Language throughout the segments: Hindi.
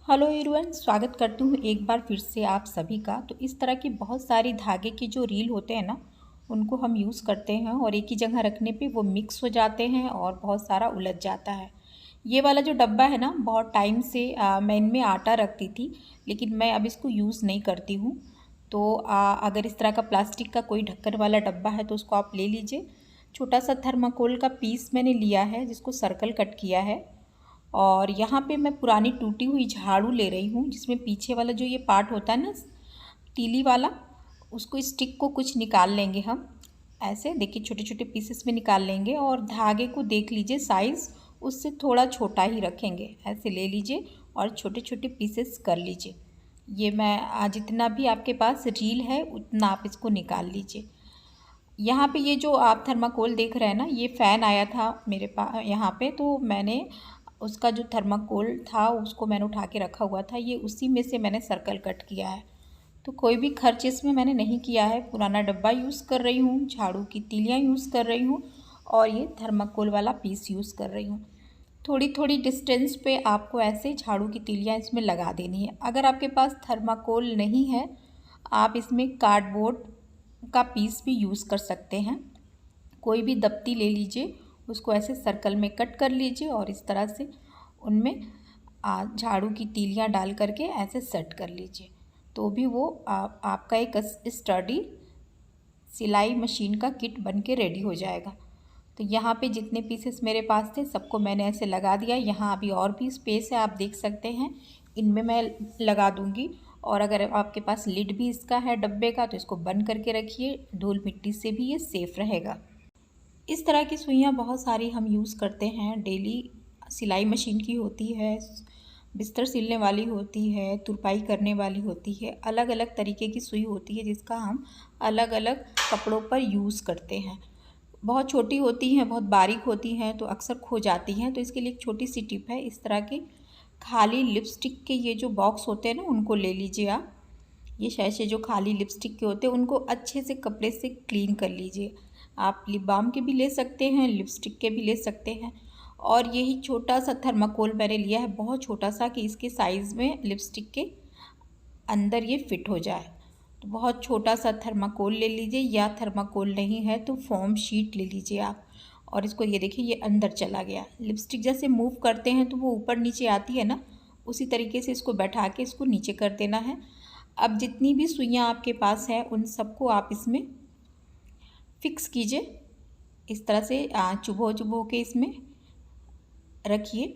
हेलो एवरीवन, स्वागत करती हूँ एक बार फिर से आप सभी का। तो इस तरह की बहुत सारी धागे के जो रील होते हैं ना, उनको हम यूज़ करते हैं और एक ही जगह रखने पे वो मिक्स हो जाते हैं और बहुत सारा उलझ जाता है। ये वाला जो डब्बा है ना, बहुत टाइम से मैं इनमें आटा रखती थी, लेकिन मैं अब इसको यूज़ नहीं करती हूँ। तो अगर इस तरह का प्लास्टिक का कोई ढक्कन वाला डब्बा है तो उसको आप ले लीजिए। छोटा सा थर्माकोल का पीस मैंने लिया है जिसको सर्कल कट किया है। और यहाँ पे मैं पुरानी टूटी हुई झाड़ू ले रही हूँ, जिसमें पीछे वाला जो ये पार्ट होता है ना, तीली वाला, उसको स्टिक को कुछ निकाल लेंगे हम। ऐसे देखिए छोटे छोटे पीसेस में निकाल लेंगे और धागे को देख लीजिए, साइज़ उससे थोड़ा छोटा ही रखेंगे। ऐसे ले लीजिए और छोटे छोटे पीसेस कर लीजिए। ये मैं जितना भी आपके पास रील है उतना आप इसको निकाल लीजिए। यहाँ पे ये जो आप थर्माकोल देख रहे हैं ना, ये फ़ैन आया था मेरे पास यहाँ पे, तो मैंने उसका जो थर्माकोल था उसको मैंने उठा के रखा हुआ था। ये उसी में से मैंने सर्कल कट किया है। तो कोई भी खर्च इसमें मैंने नहीं किया है। पुराना डब्बा यूज़ कर रही हूँ, झाड़ू की तीलियाँ यूज़ कर रही हूँ और ये थर्माकोल वाला पीस यूज़ कर रही हूँ। थोड़ी थोड़ी डिस्टेंस पे आपको ऐसे झाड़ू की तीलियाँ इसमें लगा देनी है। अगर आपके पास थर्माकोल नहीं है, आप इसमें कार्डबोर्ड का पीस भी यूज़ कर सकते हैं। कोई भी दफ्ती ले लीजिए, उसको ऐसे सर्कल में कट कर लीजिए और इस तरह से उनमें झाड़ू की तीलियां डाल करके ऐसे सेट कर लीजिए। तो भी वो आपका एक स्टडी सिलाई मशीन का किट बन के रेडी हो जाएगा। तो यहाँ पे जितने पीसेस मेरे पास थे सबको मैंने ऐसे लगा दिया। यहाँ अभी और भी स्पेस है, आप देख सकते हैं, इनमें मैं लगा दूँगी। और अगर आपके पास लिड भी इसका है डब्बे का तो इसको बंद करके रखिए, धूल मिट्टी से भी ये सेफ़ रहेगा। इस तरह की सुइयाँ बहुत सारी हम यूज़ करते हैं डेली। सिलाई मशीन की होती है, बिस्तर सिलने वाली होती है, तुरपाई करने वाली होती है। अलग अलग तरीके की सुई होती है जिसका हम अलग अलग कपड़ों पर यूज़ करते हैं। बहुत छोटी होती हैं, बहुत बारीक होती हैं, तो अक्सर खो जाती हैं। तो इसके लिए एक छोटी सी टिप है, इस तरह के खाली लिपस्टिक के ये जो बॉक्स होते हैं ना, उनको ले लीजिए आप। ये शैशे जो खाली लिपस्टिक के होते हैं उनको अच्छे से कपड़े से क्लीन कर लीजिए। आप लिप बाम के भी ले सकते हैं, लिपस्टिक के भी ले सकते हैं। और यही छोटा सा थर्माकोल मैंने लिया है, बहुत छोटा सा, कि इसके साइज़ में लिपस्टिक के अंदर ये फिट हो जाए। तो बहुत छोटा सा थर्माकोल ले लीजिए, या थर्माकोल नहीं है तो फोम शीट ले लीजिए आप। और इसको ये देखिए, ये अंदर चला गया। लिपस्टिक जैसे मूव करते हैं तो वो ऊपर नीचे आती है ना, उसी तरीके से इसको बैठा के इसको नीचे कर देना है। अब जितनी भी सुइयाँ आपके पास हैं उन सबको आप इसमें फिक्स कीजिए। इस तरह से चुभो चुभो के इसमें रखिए,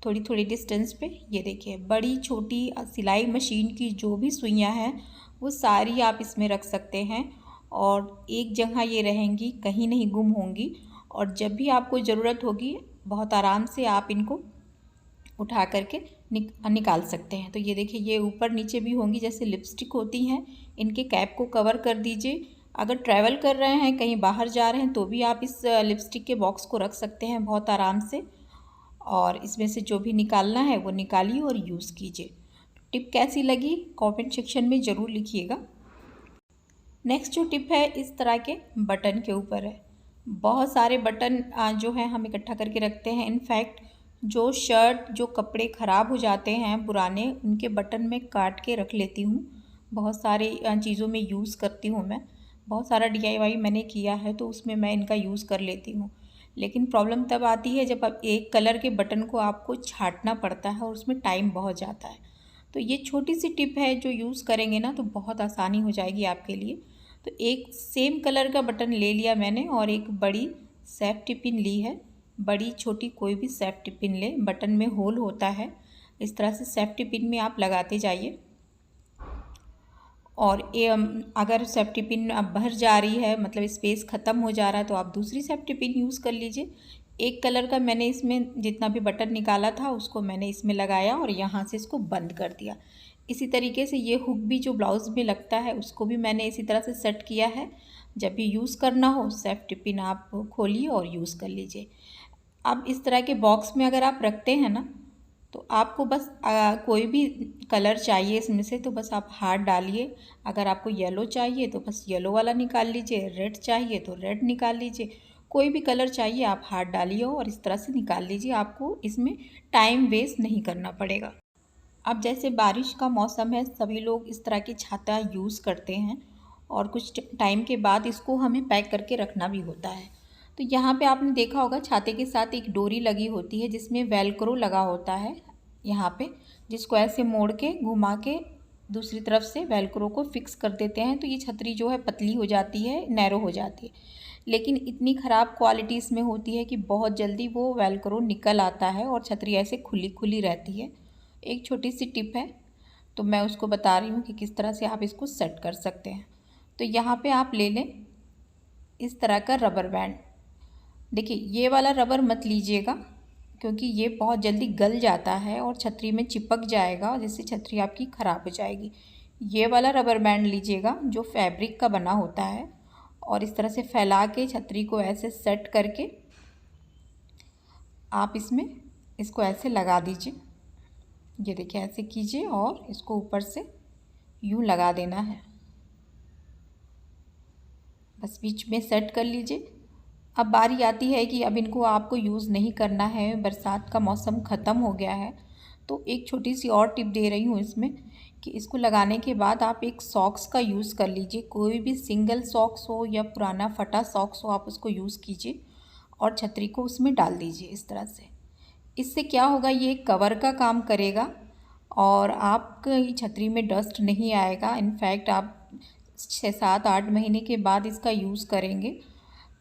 थोड़ी थोड़ी डिस्टेंस पे। ये देखिए, बड़ी छोटी सिलाई मशीन की जो भी सुइयाँ हैं वो सारी आप इसमें रख सकते हैं और एक जगह ये रहेंगी, कहीं नहीं गुम होंगी। और जब भी आपको ज़रूरत होगी बहुत आराम से आप इनको उठा करके निकाल सकते हैं। तो ये देखिए, ये ऊपर नीचे भी होंगी जैसे लिपस्टिक होती हैं। इनके कैप को कवर कर दीजिए। अगर ट्रैवल कर रहे हैं, कहीं बाहर जा रहे हैं, तो भी आप इस लिपस्टिक के बॉक्स को रख सकते हैं बहुत आराम से। और इसमें से जो भी निकालना है वो निकालिए और यूज़ कीजिए। टिप कैसी लगी कमेंट सेक्शन में ज़रूर लिखिएगा। नेक्स्ट जो टिप है, इस तरह के बटन के ऊपर है। बहुत सारे बटन जो है हम इकट्ठा करके रखते हैं। इनफैक्ट जो शर्ट, जो कपड़े ख़राब हो जाते हैं पुराने, उनके बटन में काट के रख लेती हूँ। बहुत सारे चीज़ों में यूज़ करती हूँ मैं। बहुत सारा DIY मैंने किया है तो उसमें मैं इनका यूज़ कर लेती हूँ। लेकिन प्रॉब्लम तब आती है जब आप एक कलर के बटन को आपको छांटना पड़ता है और उसमें टाइम बहुत जाता है। तो ये छोटी सी टिप है, जो यूज़ करेंगे ना तो बहुत आसानी हो जाएगी आपके लिए। तो एक सेम कलर का बटन ले लिया मैंने और एक बड़ी सेफ्टी पिन ली है। बड़ी छोटी कोई भी सेफ्टी पिन ले, बटन में होल होता है, इस तरह से सेफ्टी पिन में आप लगाते जाइए। और अगर सेफ्टी पिन अब भर जा रही है, मतलब स्पेस ख़त्म हो जा रहा है, तो आप दूसरी सेफ्टी पिन यूज़ कर लीजिए। एक कलर का मैंने इसमें जितना भी बटन निकाला था उसको मैंने इसमें लगाया और यहाँ से इसको बंद कर दिया। इसी तरीके से ये हुक भी जो ब्लाउज़ में लगता है उसको भी मैंने इसी तरह से सेट किया है। जब भी यूज़ करना हो सेफ्टी पिन आप खोलिए और यूज़ कर लीजिए। अब इस तरह के बॉक्स में अगर आप रखते हैं ना, तो आपको बस कोई भी कलर चाहिए इसमें से तो बस आप हाथ डालिए। अगर आपको येलो चाहिए तो बस येलो वाला निकाल लीजिए, रेड चाहिए तो रेड निकाल लीजिए। कोई भी कलर चाहिए आप हाथ डालिए और इस तरह से निकाल लीजिए। आपको इसमें टाइम वेस्ट नहीं करना पड़ेगा। अब जैसे बारिश का मौसम है, सभी लोग इस तरह की छाता यूज़ करते हैं और कुछ टाइम के बाद इसको हमें पैक करके रखना भी होता है। तो यहाँ पे आपने देखा होगा छाते के साथ एक डोरी लगी होती है जिसमें वेलक्रो लगा होता है यहाँ पे, जिसको ऐसे मोड़ के घुमा के दूसरी तरफ से वेलक्रो को फिक्स कर देते हैं। तो ये छतरी जो है पतली हो जाती है, नैरो हो जाती है। लेकिन इतनी ख़राब क्वालिटी इसमें होती है कि बहुत जल्दी वो वेलक्रो निकल आता है और छतरी ऐसे खुली खुली रहती है। एक छोटी सी टिप है, तो मैं उसको बता रही हूँ कि किस तरह से आप इसको सेट कर सकते हैं। तो यहाँ पे आप ले लें इस तरह का रबर बैंड। देखिए ये वाला रबर मत लीजिएगा क्योंकि ये बहुत जल्दी गल जाता है और छतरी में चिपक जाएगा, जिससे छतरी आपकी ख़राब हो जाएगी। ये वाला रबर बैंड लीजिएगा जो फैब्रिक का बना होता है और इस तरह से फैला के छतरी को ऐसे सेट करके आप इसको ऐसे लगा दीजिए। ये देखिए ऐसे कीजिए और इसको ऊपर से यूँ लगा देना है, बस बीच में सेट कर लीजिए। अब बारी आती है कि अब इनको आपको यूज़ नहीं करना है, बरसात का मौसम ख़त्म हो गया है, तो एक छोटी सी और टिप दे रही हूँ इसमें कि इसको लगाने के बाद आप एक सॉक्स का यूज़ कर लीजिए। कोई भी सिंगल सॉक्स हो या पुराना फटा सॉक्स हो, आप उसको यूज़ कीजिए और छतरी को उसमें डाल दीजिए इस तरह से। इससे क्या होगा, ये कवर का काम करेगा और आपकी छतरी में डस्ट नहीं आएगा। इनफैक्ट आप 6-7-8 महीने के बाद इसका यूज़ करेंगे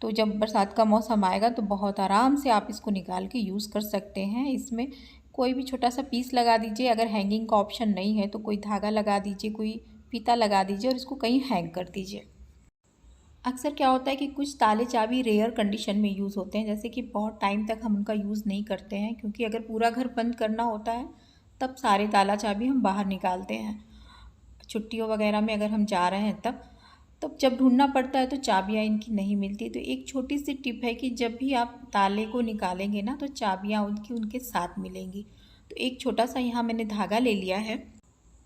तो जब बरसात का मौसम आएगा तो बहुत आराम से आप इसको निकाल के यूज़ कर सकते हैं। इसमें कोई भी छोटा सा पीस लगा दीजिए, अगर हैंगिंग का ऑप्शन नहीं है तो कोई धागा लगा दीजिए, कोई फीता लगा दीजिए और इसको कहीं हैंग कर दीजिए। अक्सर क्या होता है कि कुछ ताले चाबी रेयर कंडीशन में यूज़ होते हैं, जैसे कि बहुत टाइम तक हम उनका यूज़ नहीं करते हैं, क्योंकि अगर पूरा घर बंद करना होता है तब सारे ताला चाबी हम बाहर निकालते हैं। छुट्टियों वगैरह में अगर हम जा रहे हैं तब जब ढूंढना पड़ता है तो चाबियाँ इनकी नहीं मिलती। तो एक छोटी सी टिप है कि जब भी आप ताले को निकालेंगे ना तो चाबियाँ उनके साथ मिलेंगी। तो एक छोटा सा यहाँ मैंने धागा ले लिया है,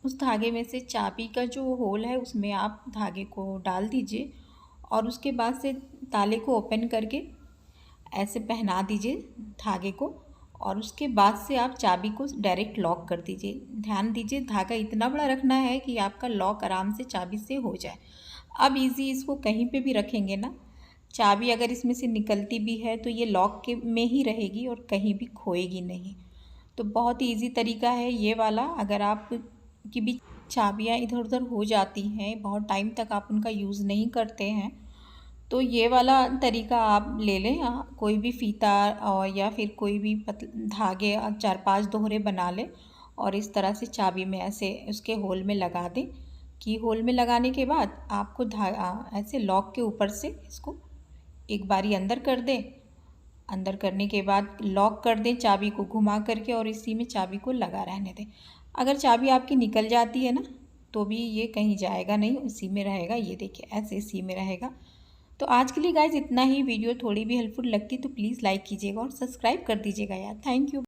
उस धागे में से चाबी का जो होल है उसमें आप धागे को डाल दीजिए और उसके बाद से ताले को ओपन करके ऐसे पहना दीजिए धागे को और उसके बाद से आप चाबी को डायरेक्ट लॉक कर दीजिए। ध्यान दीजिए धागा इतना बड़ा रखना है कि आपका लॉक आराम से चाबी से हो जाए। अब इजी इसको कहीं पे भी रखेंगे ना, चाबी अगर इसमें से निकलती भी है तो ये लॉक के में ही रहेगी और कहीं भी खोएगी नहीं। तो बहुत ही ईजी तरीका है ये वाला। अगर आप की भी चाबियाँ इधर उधर हो जाती हैं, बहुत टाइम तक आप उनका यूज़ नहीं करते हैं, तो ये वाला तरीका आप ले लें। कोई भी फीता और या फिर कोई भी धागे 4-5 दोहरे बना लें और इस तरह से चाबी में ऐसे उसके होल में लगा दें। की होल में लगाने के बाद आपको ऐसे लॉक के ऊपर से इसको एक बारी अंदर कर दें। अंदर करने के बाद लॉक कर दें चाबी को घुमा करके और इसी में चाबी को लगा रहने दें। अगर चाबी आपकी निकल जाती है ना तो भी ये कहीं जाएगा नहीं, इसी में रहेगा। ये देखिए ऐसे इसी में रहेगा। तो आज के लिए गाइज इतना ही। वीडियो थोड़ी भी हेल्पफुल लगती तो प्लीज़ लाइक कीजिएगा और सब्सक्राइब कर दीजिएगा यार। Thank you.